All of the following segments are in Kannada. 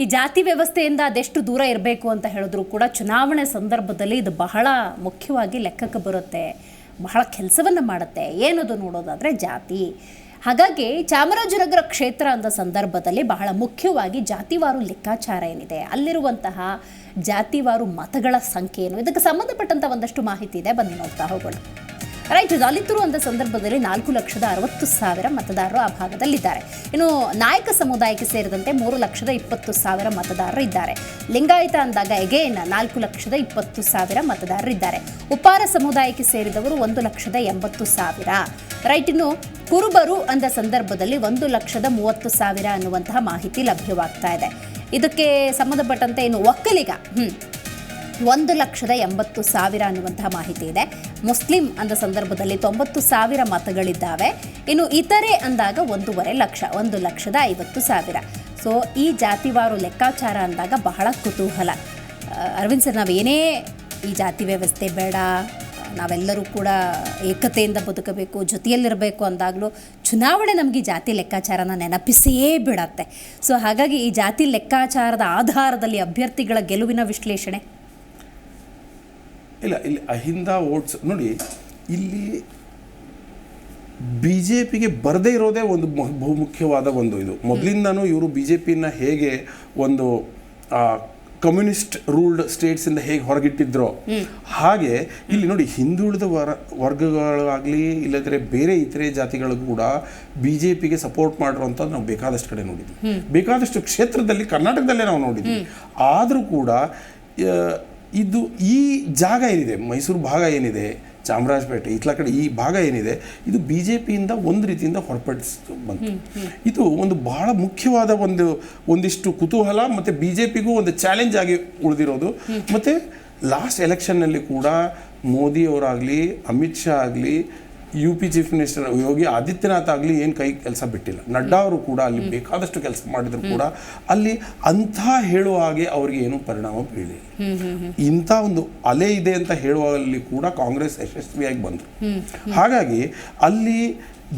ಈ ಜಾತಿ ವ್ಯವಸ್ಥೆಯಿಂದ ಅದೆಷ್ಟು ದೂರ ಇರಬೇಕು ಅಂತ ಹೇಳಿದ್ರು ಕೂಡ ಚುನಾವಣೆ ಸಂದರ್ಭದಲ್ಲಿ ಇದು ಬಹಳ ಮುಖ್ಯವಾಗಿ ಲೆಕ್ಕಕ್ಕೆ ಬರುತ್ತೆ, ಬಹಳ ಕೆಲಸವನ್ನು ಮಾಡುತ್ತೆ. ಏನದು ನೋಡೋದಾದರೆ ಜಾತಿ. ಹಾಗಾಗಿ ಚಾಮರಾಜನಗರ ಕ್ಷೇತ್ರ ಅಂದ ಸಂದರ್ಭದಲ್ಲಿ ಬಹಳ ಮುಖ್ಯವಾಗಿ ಜಾತಿವಾರು ಲೆಕ್ಕಾಚಾರ ಏನಿದೆ, ಅಲ್ಲಿರುವಂತಹ ಜಾತಿವಾರು ಮತಗಳ ಸಂಖ್ಯೆ ಏನು, ಇದಕ್ಕೆ ಸಂಬಂಧಪಟ್ಟಂಥ ಒಂದಷ್ಟು ಮಾಹಿತಿ ಇದೆ, ಬನ್ನಿ ನೋಡ್ತಾ ಹೋಗೋಣ. ರೈಟ್, ದಲಿತರು ಅಂದ ಸಂದರ್ಭದಲ್ಲಿ 4,60,000 ಮತದಾರರು ಆ ಭಾಗದಲ್ಲಿದ್ದಾರೆ. ಇನ್ನು ನಾಯಕ ಸಮುದಾಯಕ್ಕೆ ಸೇರಿದಂತೆ 3,20,000 ಮತದಾರರು ಇದ್ದಾರೆ. ಲಿಂಗಾಯತ ಅಂದಾಗ ಎಗೇನ್ 4,20,000 ಮತದಾರರು ಇದ್ದಾರೆ. ಉಪ್ಪಾರ ಸಮುದಾಯಕ್ಕೆ ಸೇರಿದವರು 1,80,000. ರೈಟ್, ಇನ್ನು ಕುರುಬರು ಅಂದ ಸಂದರ್ಭದಲ್ಲಿ 1,30,000 ಅನ್ನುವಂತಹ ಮಾಹಿತಿ ಲಭ್ಯವಾಗ್ತಾ ಇದೆ. ಇದಕ್ಕೆ ಸಂಬಂಧಪಟ್ಟಂತೆ ಇನ್ನು ಒಕ್ಕಲಿಗ 1,80,000 ಅನ್ನುವಂತಹ ಮಾಹಿತಿ ಇದೆ. ಮುಸ್ಲಿಂ ಅಂದ ಸಂದರ್ಭದಲ್ಲಿ 90,000 ಮತಗಳಿದ್ದಾವೆ. ಇನ್ನು ಇತರೆ ಅಂದಾಗ 1.5 ಲಕ್ಷ, 1,50,000. ಸೊ ಈ ಜಾತಿವಾರು ಲೆಕ್ಕಾಚಾರ ಅಂದಾಗ ಬಹಳ ಕುತೂಹಲ. ಅರವಿಂದ್ ಸರ್, ನಾವೇನೇ ಈ ಜಾತಿ ವ್ಯವಸ್ಥೆ ಬೇಡ, ನಾವೆಲ್ಲರೂ ಕೂಡ ಏಕತೆಯಿಂದ ಬದುಕಬೇಕು, ಜೊತೆಯಲ್ಲಿರಬೇಕು ಅಂದಾಗಲೂ ಚುನಾವಣೆ ನಮಗೆ ಜಾತಿ ಲೆಕ್ಕಾಚಾರನ ನೆನಪಿಸೇ ಬಿಡತ್ತೆ. ಸೊ ಹಾಗಾಗಿ ಈ ಜಾತಿ ಲೆಕ್ಕಾಚಾರದ ಆಧಾರದಲ್ಲಿ ಅಭ್ಯರ್ಥಿಗಳ ಗೆಲುವಿನ ವಿಶ್ಲೇಷಣೆ ಇಲ್ಲ. ಇಲ್ಲಿ ಅಹಿಂದ ವೋಟ್ಸ್ ನೋಡಿ, ಇಲ್ಲಿ ಬಿ ಜೆ ಪಿಗೆ ಬರದೇ ಇರೋದೇ ಒಂದು ಬಹುಮುಖ್ಯವಾದ ಒಂದು ಇದು. ಮೊದಲಿಂದನೂ ಇವರು ಬಿ ಜೆ ಪಿನ ಹೇಗೆ ಒಂದು ಕಮ್ಯುನಿಸ್ಟ್ ರೂಲ್ಡ್ ಸ್ಟೇಟ್ಸಿಂದ ಹೇಗೆ ಹೊರಗಿಟ್ಟಿದ್ರೋ ಹಾಗೆ ಇಲ್ಲಿ ನೋಡಿ, ಹಿಂದುಳಿದ ವರ್ಗಗಳಾಗಲಿ ಇಲ್ಲದ್ರೆ ಬೇರೆ ಇತರೆ ಜಾತಿಗಳು ಕೂಡ ಬಿ ಜೆ ಪಿಗೆ ಸಪೋರ್ಟ್ ಮಾಡಿರೋಂಥದ್ದು ನಾವು ಬೇಕಾದಷ್ಟು ಕಡೆ ನೋಡಿದ್ವಿ, ಬೇಕಾದಷ್ಟು ಕ್ಷೇತ್ರದಲ್ಲಿ ಕರ್ನಾಟಕದಲ್ಲೇ ನಾವು ನೋಡಿದ್ವಿ. ಆದರೂ ಕೂಡ ಇದು ಈ ಜಾಗ ಏನಿದೆ, ಮೈಸೂರು ಭಾಗ ಏನಿದೆ, ಚಾಮರಾಜಪೇಟೆ ಇತ್ಲ ಕಡೆ ಈ ಭಾಗ ಏನಿದೆ, ಇದು ಬಿ ಜೆ ಪಿಯಿಂದ ಒಂದು ರೀತಿಯಿಂದ ಹೊರಪಡಿಸ್ತು ಬಂತು. ಇದು ಒಂದು ಬಹಳ ಮುಖ್ಯವಾದ ಒಂದಿಷ್ಟು ಕುತೂಹಲ ಮತ್ತು ಬಿ ಜೆ ಪಿಗೂ ಒಂದು ಚಾಲೆಂಜ್ ಆಗಿ ಉಳಿದಿರೋದು. ಮತ್ತು ಲಾಸ್ಟ್ ಎಲೆಕ್ಷನ್ನಲ್ಲಿ ಕೂಡ ಮೋದಿ ಅವರಾಗಲಿ, ಅಮಿತ್ ಶಾ ಆಗಲಿ, U P chief minister Yogi Adityanath ಆಗಲಿ ಏನು ಕೈ ಕೆಲಸ ಬಿಟ್ಟಿಲ್ಲ. ನಡ್ಡಾ ಅವರು ಕೂಡ ಅಲ್ಲಿ ಬೇಕಾದಷ್ಟು ಕೆಲಸ ಮಾಡಿದ್ರು ಕೂಡ ಅಲ್ಲಿ ಅಂಥ ಹೇಳುವ ಹಾಗೆ ಅವ್ರಿಗೆ ಏನೂ ಪರಿಣಾಮ ಬೀಳಿಲ್ಲ. ಇಂಥ ಒಂದು ಅಲೆ ಇದೆ ಅಂತ ಹೇಳುವಲ್ಲಿ ಕೂಡ ಕಾಂಗ್ರೆಸ್ ಯಶಸ್ವಿಯಾಗಿ ಬಂದರು. ಹಾಗಾಗಿ ಅಲ್ಲಿ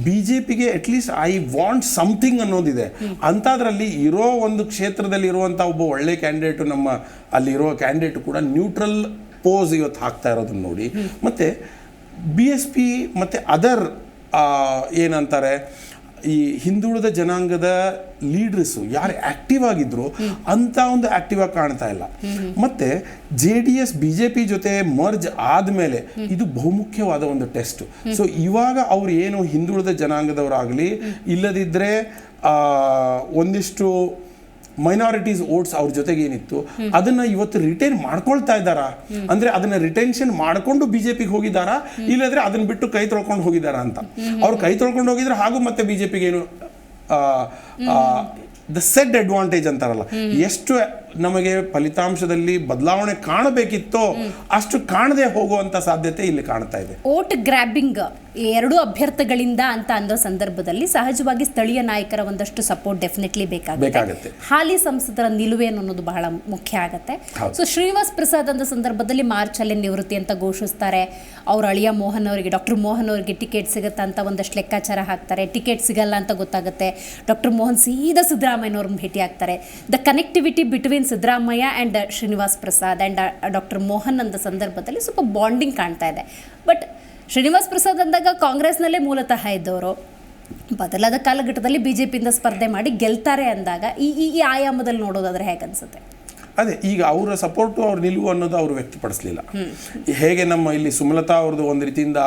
ಬಿ ಜೆ ಪಿಗೆ ಅಟ್ಲೀಸ್ಟ್ ಐ ವಾಂಟ್ ಸಮಥಿಂಗ್ ಅನ್ನೋದಿದೆ. ಅಂಥದ್ರಲ್ಲಿ ಇರೋ ಒಂದು ಕ್ಷೇತ್ರದಲ್ಲಿ ಇರುವಂಥ ಒಬ್ಬ ಒಳ್ಳೆ ಕ್ಯಾಂಡಿಡೇಟು, ನಮ್ಮ ಅಲ್ಲಿರೋ ಕ್ಯಾಂಡಿಡೇಟು ಕೂಡ ನ್ಯೂಟ್ರಲ್ ಪೋಸ್ ಇವತ್ತು ಹಾಕ್ತಾ ಇರೋದನ್ನ ನೋಡಿ, ಮತ್ತು ಬಿ ಎಸ್ ಪಿ ಮತ್ತು ಅದರ್ ಏನಂತಾರೆ ಈ ಹಿಂದುಳಿದ ಜನಾಂಗದ ಲೀಡರ್ಸು ಯಾರು ಆ್ಯಕ್ಟಿವ್ ಆಗಿದ್ರು ಅಂಥ ಒಂದು ಆ್ಯಕ್ಟಿವ್ ಆಗಿ ಕಾಣ್ತಾ ಇಲ್ಲ. ಮತ್ತು J D S B J P ಜೊತೆ ಮರ್ಜ್ ಆದಮೇಲೆ ಇದು ಬಹುಮುಖ್ಯವಾದ ಒಂದು ಟೆಸ್ಟ್. ಸೊ ಇವಾಗ ಅವ್ರು ಏನು ಹಿಂದುಳಿದ ಜನಾಂಗದವರಾಗಲಿ ಇಲ್ಲದಿದ್ದರೆ ಒಂದಿಷ್ಟು ಮೈನಾರಿಟೀಸ್ ವೋಟ್ಸ್ ಅವ್ರ ಜೊತೆಗೆ ಏನಿತ್ತು ಅದನ್ನ ಇವತ್ತು ರಿಟೈನ್ ಮಾಡ್ಕೊಳ್ತಾ ಇದ್ದಾರಾ, ಅಂದ್ರೆ ಅದನ್ನ ರಿಟೆನ್ಷನ್ ಮಾಡ್ಕೊಂಡು ಬಿಜೆಪಿಗೆ ಹೋಗಿದ್ದಾರಾ, ಇಲ್ಲದ್ರೆ ಅದನ್ನ ಬಿಟ್ಟು ಕೈ ತೊಳ್ಕೊಂಡು ಹೋಗಿದ್ದಾರಾ ಅಂತ. ಅವ್ರು ಕೈ ತೊಳ್ಕೊಂಡು ಹೋಗಿದ್ರೆ ಹಾಗೂ ಮತ್ತೆ ಬಿಜೆಪಿಗೆ ಏನು ದ ಸೆಡ್ ಅಡ್ವಾಂಟೇಜ್ ಅಂತಾರಲ್ಲ, ಎಷ್ಟು ನಮಗೆ ಫಲಿತಾಂಶದಲ್ಲಿ ಬದಲಾವಣೆ ಕಾಣಬೇಕಿತ್ತೋ ಅಷ್ಟು ಕಾಣದೆ ಹೋಗುವಂತ ಸಾಧ್ಯತೆ ಇಲ್ಲಿ ಕಾಣ್ತಾ ಇದೆ. ವೋಟ್ ಗ್ರ್ಯಾಬಿಂಗ್ ಎರಡು ಅಭ್ಯರ್ಥಿಗಳಿಂದ ಅಂತ ಅನ್ನೋ ಸಂದರ್ಭದಲ್ಲಿ ಸಹಜವಾಗಿ ಸ್ಥಳೀಯ ನಾಯಕರ ಒಂದಷ್ಟು ಸಪೋರ್ಟ್ ಡೆಫಿನೆಟ್ಲಿ ಬೇಕಾಗುತ್ತೆ. ಹಾಲಿ ಸಂಸದರ ನಿಲುವೇನು ಅನ್ನೋದು ಬಹಳ ಮುಖ್ಯ ಆಗುತ್ತೆ. ಸೊ ಶ್ರೀನಿವಾಸ್ ಪ್ರಸಾದ್ ಅಂದ ಸಂದರ್ಭದಲ್ಲಿ ಮಾರ್ಚ್ ಅಲ್ಲಿ ನಿವೃತ್ತಿ ಅಂತ ಘೋಷಿಸ್ತಾರೆ. ಅವ್ರ ಅಳಿಯ ಮೋಹನ್ ಅವರಿಗೆ, ಡಾಕ್ಟರ್ ಮೋಹನ್ ಅವರಿಗೆ ಟಿಕೆಟ್ ಸಿಗುತ್ತೆ ಅಂತ ಒಂದಷ್ಟು ಲೆಕ್ಕಾಚಾರ ಹಾಕ್ತಾರೆ. ಟಿಕೆಟ್ ಸಿಗಲ್ಲ ಅಂತ ಗೊತ್ತಾಗುತ್ತೆ. ಡಾಕ್ಟರ್ ಮೋಹನ್ ಸೀದಾ ಸಿದ್ದರಾಮಯ್ಯನವ್ರನ್ನ ಭೇಟಿ ಆಗ್ತಾರೆ. The connectivity between Siddaramaiah and Srinivas Prasad and doctor Mohan ಅಂದ ಸಂದರ್ಭದಲ್ಲಿ ಸ್ವಲ್ಪ ಬಾಂಡಿಂಗ್ ಕಾಣ್ತಾ ಇದೆ. ಬಟ್ ಶ್ರೀನಿವಾಸ್ ಪ್ರಸಾದ್ ಅಂದಾಗ ಕಾಂಗ್ರೆಸ್ನಲ್ಲೇ ಮೂಲತಃ ಇದ್ದವರು, ಬದಲಾದ ಕಾಲಘಟ್ಟದಲ್ಲಿ ಬಿ ಜೆ ಪಿಯಿಂದ ಸ್ಪರ್ಧೆ ಮಾಡಿ ಗೆಲ್ತಾರೆ ಅಂದಾಗ ಈ ಆಯಾಮದಲ್ಲಿ ನೋಡೋದಾದ್ರೆ ಹೇಗೆ ಅನ್ಸುತ್ತೆ? ಅದೇ ಈಗ ಅವರ ಸಪೋರ್ಟು, ಅವ್ರ ನಿಲುವು ಅನ್ನೋದು ಅವರು ವ್ಯಕ್ತಪಡಿಸಲಿಲ್ಲ. ಹೇಗೆ ನಮ್ಮ ಇಲ್ಲಿ ಸುಮಲತಾ ಅವ್ರದ್ದು ಒಂದು ರೀತಿಯಿಂದ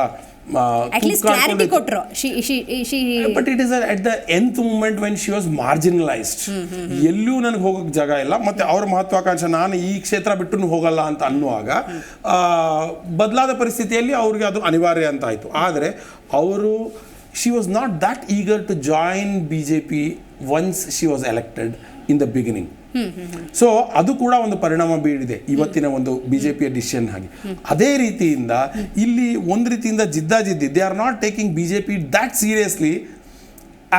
but it is at the nth moment when she was marginalised. ಎಲ್ಲೂ ನನಗೆ ಹೋಗೋಕೆ ಜಾಗ ಇಲ್ಲ, ಮತ್ತೆ ಅವ್ರ ಮಹತ್ವಾಕಾಂಕ್ಷೆ ನಾನು ಈ ಕ್ಷೇತ್ರ ಬಿಟ್ಟು ಹೋಗಲ್ಲ ಅಂತ ಅನ್ನುವಾಗ ಬದಲಾದ ಪರಿಸ್ಥಿತಿಯಲ್ಲಿ ಅವ್ರಿಗೆ ಅದು ಅನಿವಾರ್ಯ ಅಂತ ಆಯಿತು. ಆದರೆ ಅವರು she was not that eager to join B J P once she was elected in the beginning. So ಅದು ಕೂಡ ಒಂದು ಪರಿಣಾಮ ಬೀರಿದೆ ಇವತ್ತಿನ ಒಂದು ಬಿಜೆಪಿಯ ಡಿಸಿಷನ್ ಹಾಗೆ. ಅದೇ ರೀತಿಯಿಂದ ಇಲ್ಲಿ ಒಂದು ರೀತಿಯಿಂದ ಜಿದ್ದಾಜಿದ್ದಿ, they are not taking BJP that seriously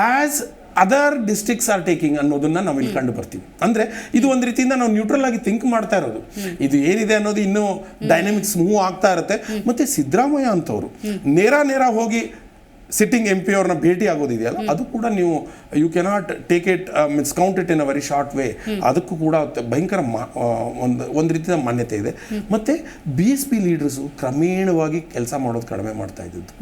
as other districts are taking ಅನ್ನೋದನ್ನ ನಾವು ಇಲ್ಲಿ ಕಂಡು ಬರ್ತೀವಿ. ಅಂದ್ರೆ ಇದು ಒಂದು ರೀತಿಯಿಂದ ನಾವು ನ್ಯೂಟ್ರಲ್ ಆಗಿ ಥಿಂಕ್ ಮಾಡ್ತಾ ಇರೋದು. ಇದು ಏನಿದೆ ಅನ್ನೋದು ಇನ್ನೂ ಡೈನಾಮಿಕ್ಸ್ ಮೂವ್ ಆಗ್ತಾ ಇರುತ್ತೆ. ಮತ್ತೆ ಸಿದ್ದರಾಮಯ್ಯ ಅಂತವರು ನೇರ ಹೋಗಿ ಸಿಟ್ಟಿಂಗ್ ಎಂ ಪಿ ಅವ್ರನ್ನ ಭೇಟಿ ಆಗೋದಿದೆಯಲ್ಲ, ಅದು ಕೂಡ ನೀವು you cannot take it means count it in a very short way. ಅದಕ್ಕೂ ಕೂಡ ಭಯಂಕರ ಒಂದು ರೀತಿಯ ಮಾನ್ಯತೆ ಇದೆ. ಮತ್ತೆ BSP ಲೀಡರ್ಸು ಕ್ರಮೇಣವಾಗಿ ಕೆಲಸ ಮಾಡೋದು ಕಡಿಮೆ ಮಾಡ್ತಾ ಇದ್ದದ್ದು.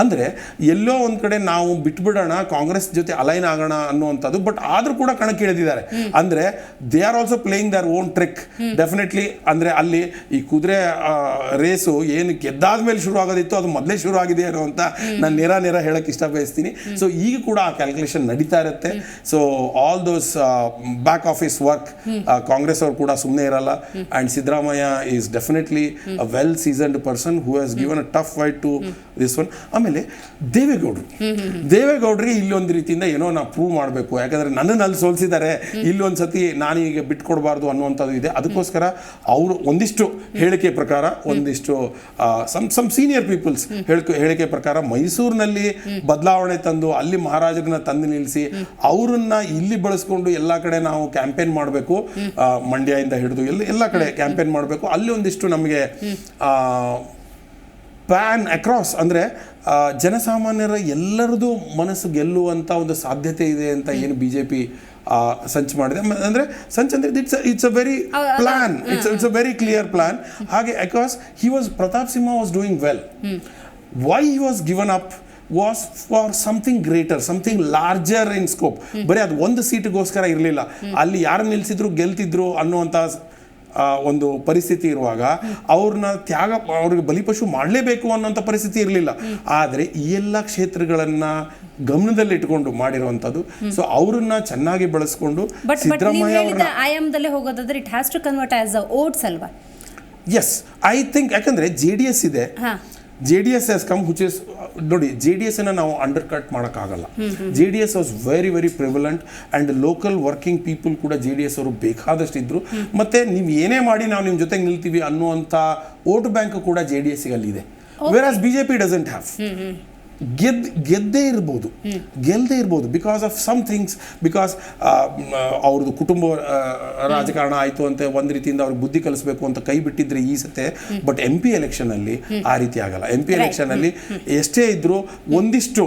ಅಂದ್ರೆ ಎಲ್ಲೋ ಒಂದ್ ಕಡೆ ನಾವು ಬಿಟ್ಬಿಡೋಣ, ಕಾಂಗ್ರೆಸ್ ಜೊತೆ ಅಲೈನ್ ಆಗೋಣ ಅನ್ನುವಂಥದ್ದು, ಬಟ್ ಆದ್ರೂ ಕೂಡ ಕಣಕ್ಕೆ ಇಳಿದಿದ್ದಾರೆ. ಅಂದ್ರೆ they are also playing their own trick definitely. ಅಂದ್ರೆ ಅಲ್ಲಿ ಈ ಕುದುರೆ ರೇಸು ಏನು ಗೆದ್ದಾದ್ಮೇಲೆ ಶುರು ಆಗೋದಿತ್ತು, ಅದು ಮೊದಲೇ ಶುರು ಆಗಿದೆ ಅನ್ನೋ ಅಂತ ನಾನು ನೇರ ಹೇಳಕ್ ಇಷ್ಟ ಬಯಸ್ತೀನಿ. ಸೊ ಈಗ ಕೂಡ ಆ ಕ್ಯಾಲ್ಕುಲೇಷನ್ ನಡೀತಾ ಇರುತ್ತೆ. So all those back office work Congress ಅವರು ಕೂಡ ಸುಮ್ಮನೆ ಇರಲ್ಲ. And Siddaramaiah is definitely a well seasoned person who has given a tough fight to this one. ಆಮೇಲೆ ದೇವೇಗೌಡರಿಗೆ ಇಲ್ಲೊಂದು ರೀತಿಯಿಂದ ಏನೋ ನಾವು ಪ್ರೂವ್ ಮಾಡಬೇಕು, ಯಾಕಂದ್ರೆ ನನ್ನನ್ನು ಅಲ್ಲಿ ಸೋಲಿಸಿದ್ದಾರೆ, ಇಲ್ಲೊಂದ್ಸತಿ ನಾನೀಗ ಬಿಟ್ಕೊಡ್ಬಾರ್ದು ಅನ್ನುವಂಥದ್ದು ಇದೆ. ಅದಕ್ಕೋಸ್ಕರ ಅವರು ಒಂದಿಷ್ಟು ಹೇಳಿಕೆ ಪ್ರಕಾರ, ಒಂದಿಷ್ಟು ಸಮ್ ಸೀನಿಯರ್ ಪೀಪಲ್ಸ್ ಹೇಳಿಕೆ ಪ್ರಕಾರ ಮೈಸೂರಿನಲ್ಲಿ ಬದಲಾವಣೆ ತಂದು ಅಲ್ಲಿ ಮಹಾರಾಜರನ್ನ ತಂದು ನಿಲ್ಲಿಸಿ ಅವರನ್ನ ಇಲ್ಲಿ ಬಳಸ್ಕೊಂಡು ಎಲ್ಲ ಕಡೆ ನಾವು ಕ್ಯಾಂಪೇನ್ ಮಾಡಬೇಕು, ಮಂಡ್ಯದಿಂದ ಹಿಡಿದು ಎಲ್ಲ ಕಡೆ ಕ್ಯಾಂಪೇನ್ ಮಾಡಬೇಕು. ಅಲ್ಲಿ ಒಂದಿಷ್ಟು ನಮಗೆ ಪ್ಯಾನ್ ಅಕ್ರಾಸ್ ಅಂದರೆ ಜನಸಾಮಾನ್ಯರ ಎಲ್ಲರದು ಮನಸ್ಸು ಗೆಲ್ಲುವಂಥ ಒಂದು ಸಾಧ್ಯತೆ ಇದೆ ಅಂತ ಏನು BJP ಸಂಚು ಮಾಡಿದೆ. ಅಂದರೆ ಸಂಚ್ ಅಂದರೆ it's a very plan, it's a very clear plan. ಹಾಗೆ because Pratap Simha was doing well. Why he was given up was for something greater, something larger in scope. ಬರೀ ಅದು ಒಂದು ಸೀಟಿಗೋಸ್ಕರ ಇರಲಿಲ್ಲ, ಅಲ್ಲಿ ಯಾರು ನಿಲ್ಲಿಸಿದ್ರು ಗೆಲ್ತಿದ್ರು ಅನ್ನುವಂಥ ಒಂದು ಪರಿಸ್ಥಿತಿ ಇರುವಾಗ ಅವ್ರನ್ನ ಅವ್ರಿಗೆ ಬಲಿಪಶು ಮಾಡಲೇಬೇಕು ಅನ್ನೋಂಥ ಪರಿಸ್ಥಿತಿ ಇರಲಿಲ್ಲ. ಆದರೆ ಈ ಎಲ್ಲ ಕ್ಷೇತ್ರಗಳನ್ನ ಗಮನದಲ್ಲಿಟ್ಟುಕೊಂಡು ಮಾಡಿರುವಂಥದ್ದು. ಸೊ ಅವ್ರನ್ನ ಚೆನ್ನಾಗಿ ಬಳಸ್ಕೊಂಡು ಸಿದ್ದರಾಮಯ್ಯ ಅವ್ರನ್ನ ಆಯಾಮದಲ್ಲೇ ಹೋಗೋದಾದ್ರೆ it has to convert as a votes ಅಲ್ವಾ? Yes, I think. ಯಾಕಂದ್ರೆ JDS ಇದೆ, JDS has come which is, ನೋಡಿ JDS ಅನ್ನ ನಾವು ಅಂಡರ್ ಕಟ್ ಮಾಡೋಕ್ಕಾಗಲ್ಲ. JDS was very very prevalent and local working people ಕೂಡ JDS ಅವರು ಬೇಕಾದಷ್ಟು ಇದ್ರು. ಮತ್ತೆ ನೀವು ಏನೇ ಮಾಡಿ ನಾವು ನಿಮ್ಮ ಜೊತೆಗೆ ನಿಲ್ತೀವಿ ಅನ್ನುವಂಥ ವೋಟ್ ಬ್ಯಾಂಕ್ ಕೂಡ JDS ಗೆ ಅಲ್ಲಿದೆ. Whereas BJP doesn't have. ಗೆದ್ದೇ ಇರ್ಬೋದು because of some things, because ಅವ್ರದ್ದು ಕುಟುಂಬ ರಾಜಕಾರಣ ಆಯಿತು ಅಂತ ಒಂದು ರೀತಿಯಿಂದ ಅವ್ರಿಗೆ ಬುದ್ಧಿ ಕಲಿಸ್ಬೇಕು ಅಂತ ಕೈ ಬಿಟ್ಟಿದ್ರೆ ಈ ಸತೆ. ಬಟ್ MP ಎಲೆಕ್ಷನಲ್ಲಿ ಆ ರೀತಿ ಆಗಲ್ಲ. MP ಎಲೆಕ್ಷನಲ್ಲಿ ಎಷ್ಟೇ ಇದ್ರೂ ಒಂದಿಷ್ಟು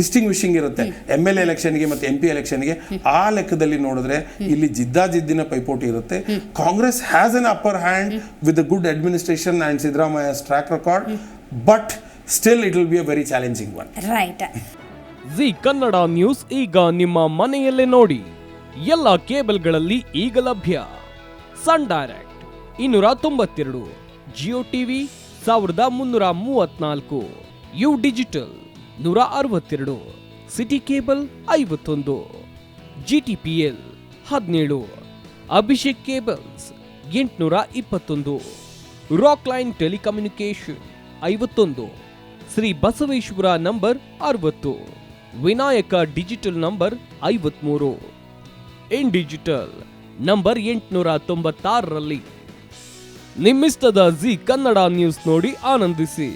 ಡಿಸ್ಟಿಂಗ್ವಿಶಿಂಗ್ ಇರುತ್ತೆ MLA ಎಲೆಕ್ಷನ್ಗೆ ಮತ್ತು MP ಎಲೆಕ್ಷನ್ಗೆ. ಆ ಲೆಕ್ಕದಲ್ಲಿ ನೋಡಿದ್ರೆ ಇಲ್ಲಿ ಜಿದ್ದಾಜಿದ್ದಿನ ಪೈಪೋಟಿ ಇರುತ್ತೆ. Congress has an upper hand with the good administration and Siddaramaiah's track record, but still it will be a very challenging one. Right. Zee Kannada News ಈಗ ನಿಮ್ಮ ಮನೆಯಲ್ಲೇ ನೋಡಿ. ಎಲ್ಲ ಕೇಬಲ್ಗಳಲ್ಲಿ ಈಗ ಲಭ್ಯ. Sun Direct 292, Jio TV 1334, U Digital 162, City Cable 51, GTPL 17, Abhishek Cables 821, Rock Line Telecommunication 51, Shri Basaveshwara number 60, Vinayaka Digital number 53, In Digital number 896ರಲ್ಲಿ. ನಿಮ್ಮಿಸ್ತದ Zee ಕನ್ನಡ ನ್ಯೂಸ್ ನೋಡಿ ಆನಂದಿಸಿ.